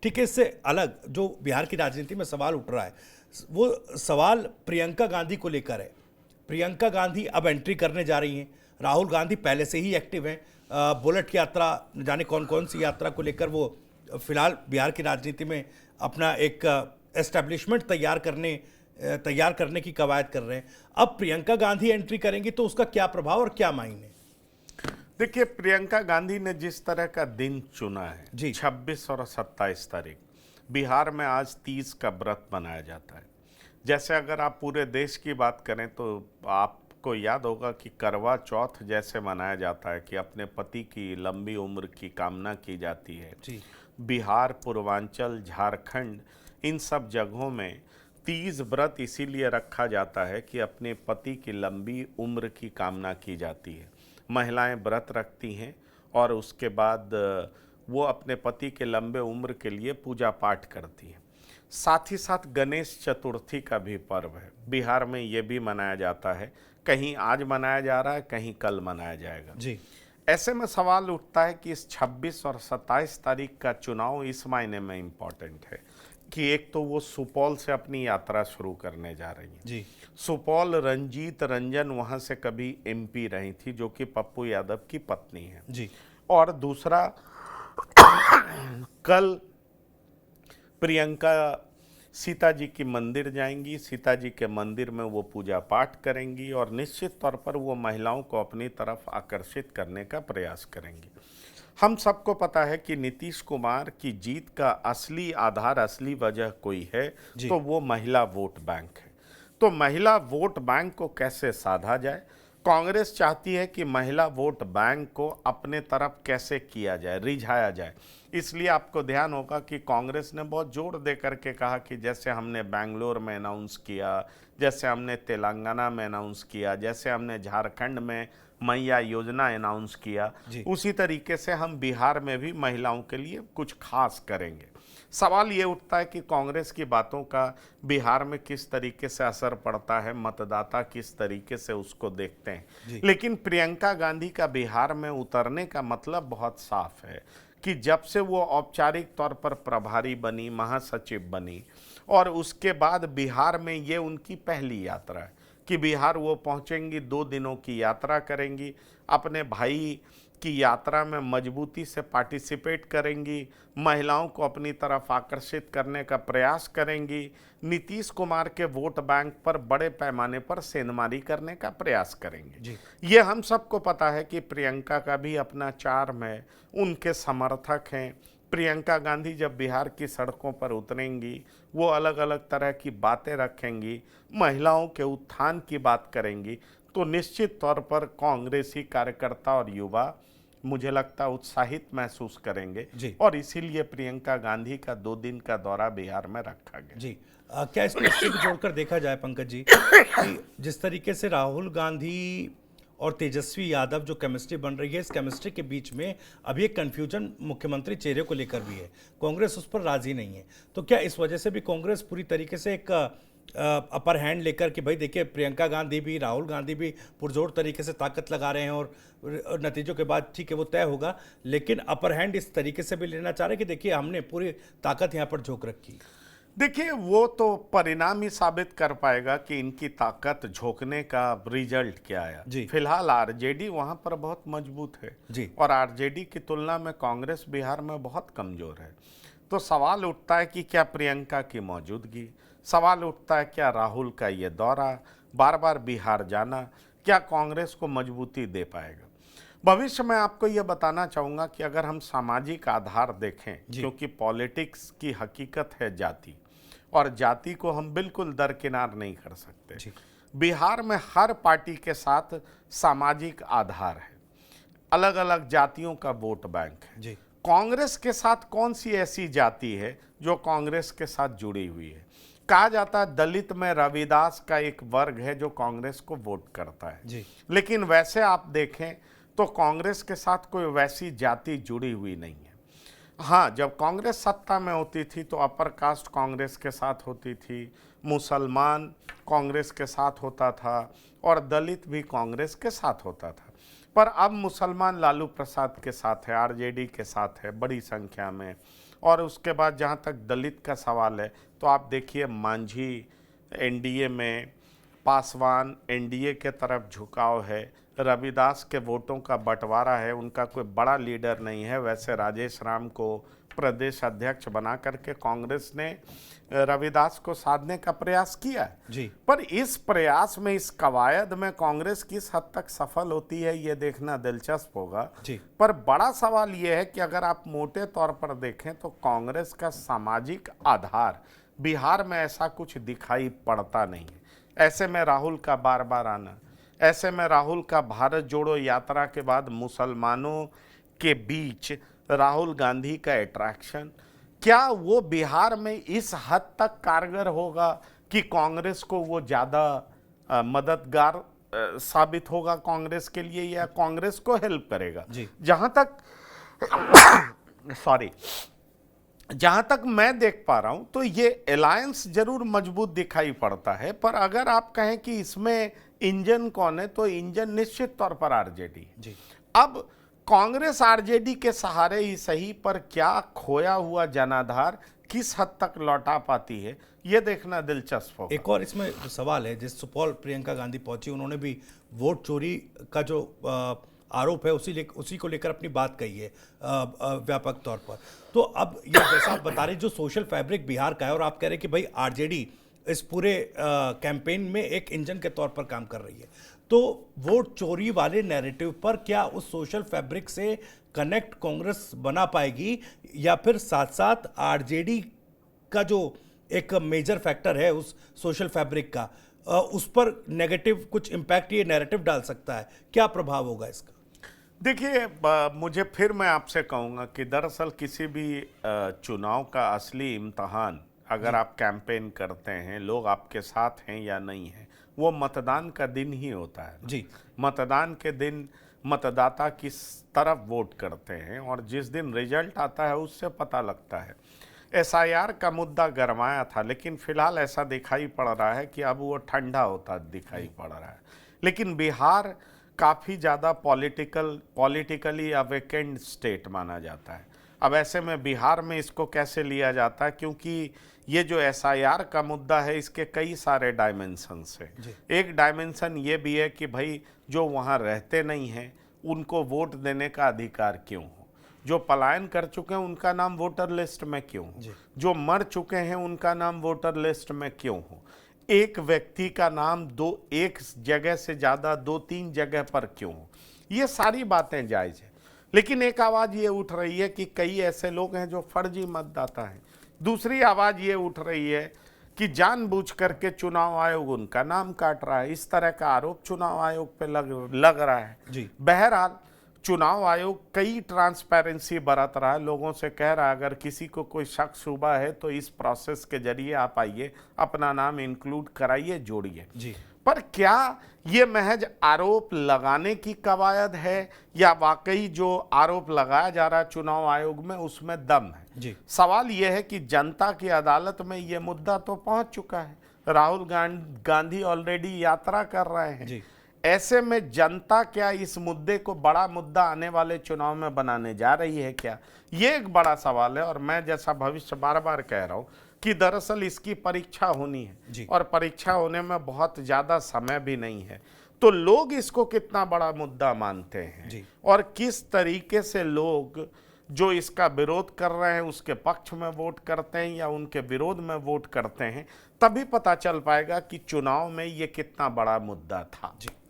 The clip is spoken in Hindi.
ठीक है, इससे अलग जो बिहार की राजनीति में सवाल उठ रहा है, वो सवाल प्रियंका गांधी को लेकर है। प्रियंका गांधी अब एंट्री करने जा रही हैं। राहुल गांधी पहले से ही एक्टिव हैं। बुलेट यात्रा, न जाने कौन कौन सी यात्रा को लेकर वो फिलहाल बिहार की राजनीति में अपना एक एस्टेब्लिशमेंट तैयार करने की कवायद कर रहे हैं। अब प्रियंका गांधी एंट्री करेंगी तो उसका क्या प्रभाव और क्या मायने? देखिए, प्रियंका गांधी ने जिस तरह का दिन चुना है जी। 26 और 27 तारीख, बिहार में आज 30 का व्रत मनाया जाता है। जैसे अगर आप पूरे देश की बात करें तो आपको याद होगा कि करवा चौथ जैसे मनाया जाता है कि अपने पति की लंबी उम्र की कामना की जाती है। जी। बिहार, पूर्वांचल, झारखंड, इन सब जगहों में 30 व्रत इसीलिए रखा जाता है कि अपने पति की लंबी उम्र की कामना की जाती है। महिलाएं व्रत रखती हैं और उसके बाद वो अपने पति के लंबे उम्र के लिए पूजा पाठ करती हैं। साथ ही साथ गणेश चतुर्थी का भी पर्व है, बिहार में ये भी मनाया जाता है। कहीं आज मनाया जा रहा है, कहीं कल मनाया जाएगा। जी। ऐसे में सवाल उठता है कि इस 26 और 27 तारीख का चुनाव इस मायने में इम्पॉर्टेंट है कि एक तो वो सुपौल से अपनी यात्रा शुरू करने जा रही हैं। जी। सुपौल रंजीत रंजन वहाँ से कभी एमपी रही थी, जो कि पप्पू यादव की पत्नी है। जी। और दूसरा, कल प्रियंका सीता जी की मंदिर जाएंगी, सीता जी के मंदिर में वो पूजा पाठ करेंगी और निश्चित तौर पर वो महिलाओं को अपनी तरफ आकर्षित करने का प्रयास करेंगी। हम सबको पता है कि नीतीश कुमार की जीत का असली आधार, असली वजह कोई है तो वो महिला वोट बैंक है। तो महिला वोट बैंक को कैसे साधा जाए, कांग्रेस चाहती है कि महिला वोट बैंक को अपने तरफ कैसे किया जाए, रिझाया जाए। इसलिए आपको ध्यान होगा कि कांग्रेस ने बहुत जोर दे करके कहा कि जैसे हमने बेंगलोर में अनाउंस किया, जैसे हमने तेलंगाना में अनाउंस किया, जैसे हमने झारखंड में मैया योजना अनाउंस किया, उसी तरीके से हम बिहार में भी महिलाओं के लिए कुछ खास करेंगे। सवाल ये उठता है कि कांग्रेस की बातों का बिहार में किस तरीके से असर पड़ता है, मतदाता किस तरीके से उसको देखते हैं। लेकिन प्रियंका गांधी का बिहार में उतरने का मतलब बहुत साफ है कि जब से वो औपचारिक तौर पर प्रभारी बनी, महासचिव बनी, और उसके बाद बिहार में ये उनकी पहली यात्रा है कि बिहार वो पहुंचेंगी, 2 दिनों की यात्रा करेंगी, अपने भाई की यात्रा में मजबूती से पार्टिसिपेट करेंगी, महिलाओं को अपनी तरफ आकर्षित करने का प्रयास करेंगी, नीतीश कुमार के वोट बैंक पर बड़े पैमाने पर सेंधमारी करने का प्रयास करेंगे। ये हम सबको पता है कि प्रियंका का भी अपना चार्म है, उनके समर्थक हैं। प्रियंका गांधी जब बिहार की सड़कों पर उतरेंगी, वो अलग अलग तरह की बातें रखेंगी, महिलाओं के उत्थान की बात करेंगी, तो निश्चित तौर पर कांग्रेसी कार्यकर्ता और युवा, मुझे लगता है, उत्साहित महसूस करेंगे और इसीलिए प्रियंका गांधी का 2 दिन का दौरा बिहार में रखा गया। जी। क्या इसको इससे भी जोड़कर देखा जाए पंकज जी कि जिस तरीके से राहुल गांधी और तेजस्वी यादव जो केमिस्ट्री बन रही है, इस केमिस्ट्री के बीच में अभी एक कन्फ्यूजन मुख्यमंत्री चेहरे को लेकर भी है, कांग्रेस उस पर राजी नहीं है। तो क्या इस वजह से भी कांग्रेस पूरी तरीके से एक अपर हैंड लेकर कि भाई देखिए प्रियंका गांधी भी, राहुल गांधी भी पुरजोर तरीके से ताकत लगा रहे हैं और नतीजों के बाद ठीक है वो तय होगा, लेकिन अपर हैंड इस तरीके से भी लेना चाह रहे हैं कि देखिए हमने पूरी ताकत यहाँ पर झोंक रखी? देखिए, वो तो परिणाम ही साबित कर पाएगा कि इनकी ताकत झोंकने का रिजल्ट क्या आया। फिलहाल आरजेडी वहां पर बहुत मजबूत है और आरजेडी की तुलना में कांग्रेस बिहार में बहुत कमजोर है। तो सवाल उठता है कि क्या प्रियंका की मौजूदगी, सवाल उठता है क्या राहुल का ये दौरा, बार बार बिहार जाना, क्या कांग्रेस को मजबूती दे पाएगा। भविष्य में आपको यह बताना चाहूँगा कि अगर हम सामाजिक आधार देखें, क्योंकि पॉलिटिक्स की हकीकत है जाति, और जाति को हम बिल्कुल दरकिनार नहीं कर सकते। बिहार में हर पार्टी के साथ सामाजिक आधार है, अलग अलग जातियों का वोट बैंक है। कांग्रेस के साथ कौन सी ऐसी जाति है जो कांग्रेस के साथ जुड़ी हुई है? कहा जाता है दलित में रविदास का एक वर्ग है जो कांग्रेस को वोट करता है, लेकिन वैसे आप देखें तो कांग्रेस के साथ कोई वैसी जाति जुड़ी हुई नहीं है। हाँ, जब कांग्रेस सत्ता में होती थी तो अपर कास्ट कांग्रेस के साथ होती थी, मुसलमान कांग्रेस के साथ होता था और दलित भी कांग्रेस के साथ होता था। पर अब मुसलमान लालू प्रसाद के साथ है, आरजेडी के साथ है बड़ी संख्या में, और उसके बाद जहाँ तक दलित का सवाल है तो आप देखिए मांझी एनडीए में, पासवान एनडीए के तरफ झुकाव है, रविदास के वोटों का बंटवारा है, उनका कोई बड़ा लीडर नहीं है। वैसे राजेश राम को प्रदेश अध्यक्ष बना करके कांग्रेस ने रविदास को साधने का प्रयास किया है जी। पर इस प्रयास में, इस कवायद में कांग्रेस किस हद तक सफल होती है ये देखना दिलचस्प होगा जी। पर बड़ा सवाल ये है कि अगर आप मोटे तौर पर देखें तो कांग्रेस का सामाजिक आधार बिहार में ऐसा कुछ दिखाई पड़ता नहीं है। ऐसे में राहुल का बार बार आना, ऐसे में राहुल का भारत जोड़ो यात्रा के बाद मुसलमानों के बीच राहुल गांधी का अट्रैक्शन, क्या वो बिहार में इस हद तक कारगर होगा कि कांग्रेस को वो ज़्यादा मददगार साबित होगा कांग्रेस के लिए, या कांग्रेस को हेल्प करेगा? जी। जहां तक सॉरी जहां तक मैं देख पा रहा हूं तो ये अलायंस जरूर मजबूत दिखाई पड़ता है पर अगर आप कहें कि इसमें इंजन कौन है तो इंजन निश्चित तौर पर आरजेडी है। जी। अब कांग्रेस आरजेडी के सहारे ही सही पर क्या खोया हुआ जनाधार किस हद तक लौटा पाती है ये देखना दिलचस्प होगा। एक और इसमें सवाल है, जिस सुपौल प्रियंका गांधी पहुंची उन्होंने भी वोट चोरी का जो आरोप है उसी को लेकर अपनी बात कही है व्यापक तौर पर। तो अब ये जैसा आप बता रहे जो सोशल फैब्रिक बिहार का है और आप कह रहे हैं कि भाई आरजेडी इस पूरे कैंपेन में एक इंजन के तौर पर काम कर रही है, तो वोट चोरी वाले नैरेटिव पर क्या उस सोशल फैब्रिक से कनेक्ट कांग्रेस बना पाएगी, या फिर साथ साथ आरजेडी का जो एक मेजर फैक्टर है उस सोशल फैब्रिक का, उस पर नेगेटिव कुछ इम्पैक्ट ये नैरेटिव डाल सकता है? क्या प्रभाव होगा इसका? देखिए, मुझे फिर मैं आपसे कहूँगा कि दरअसल किसी भी चुनाव का असली इम्तहान अगर आप कैंपेन करते हैं, लोग आपके साथ हैं या नहीं हैं, वो मतदान का दिन ही होता है जी। मतदान के दिन मतदाता किस तरफ वोट करते हैं और जिस दिन रिजल्ट आता है उससे पता लगता है। एसआईआर का मुद्दा गरमाया था लेकिन फिलहाल ऐसा दिखाई पड़ रहा है कि अब वो ठंडा होता दिखाई पड़ रहा है। लेकिन बिहार काफ़ी ज़्यादा पॉलिटिकली अवेकेंड स्टेट माना जाता है। अब ऐसे में बिहार में इसको कैसे लिया जाता है, क्योंकि ये जो एसआईआर का मुद्दा है इसके कई सारे डायमेंशंस हैं। एक डायमेंशन ये भी है कि भाई जो वहाँ रहते नहीं हैं उनको वोट देने का अधिकार क्यों हो, जो पलायन कर चुके हैं उनका नाम वोटर लिस्ट में क्यों हो, जो मर चुके हैं उनका नाम वोटर लिस्ट में क्यों हो, एक व्यक्ति का नाम एक जगह से ज़्यादा 2-3 जगह पर क्यों हो, ये सारी बातें जायज़ है। लेकिन एक आवाज़ ये उठ रही है कि कई ऐसे लोग हैं जो फर्जी मतदाता हैं। दूसरी आवाज़ ये उठ रही है कि जानबूझ करके चुनाव आयोग उनका नाम काट रहा है। इस तरह का आरोप चुनाव आयोग पे लग रहा है जी। बहरहाल चुनाव आयोग कई ट्रांसपेरेंसी बरत रहा है, लोगों से कह रहा है अगर किसी को कोई शक शुबा है तो इस प्रोसेस के जरिए आप आइए, अपना नाम इंक्लूड कराइए, जोड़िए। जी। पर क्या ये महज आरोप लगाने की कवायद है या वाकई जो आरोप लगाया जा रहा है चुनाव आयोग में उसमें दम है? जी। सवाल यह है कि जनता की अदालत में ये मुद्दा तो पहुंच चुका है, राहुल गांधी ऑलरेडी यात्रा कर रहे हैं। जी। ऐसे में जनता क्या इस मुद्दे को बड़ा मुद्दा आने वाले चुनाव में बनाने जा रही है क्या? ये एक बड़ा सवाल है और मैं जैसा भविष्य बार बार कह रहा हूं कि दरअसल इसकी परीक्षा होनी है और परीक्षा होने में बहुत ज़्यादा समय भी नहीं है। तो लोग इसको कितना बड़ा मुद्दा मानते हैं और किस तरीके से लोग जो इसका विरोध कर रहे हैं उसके पक्ष में वोट करते हैं या उनके विरोध में वोट करते हैं, तभी पता चल पाएगा कि चुनाव में ये कितना बड़ा मुद्दा था।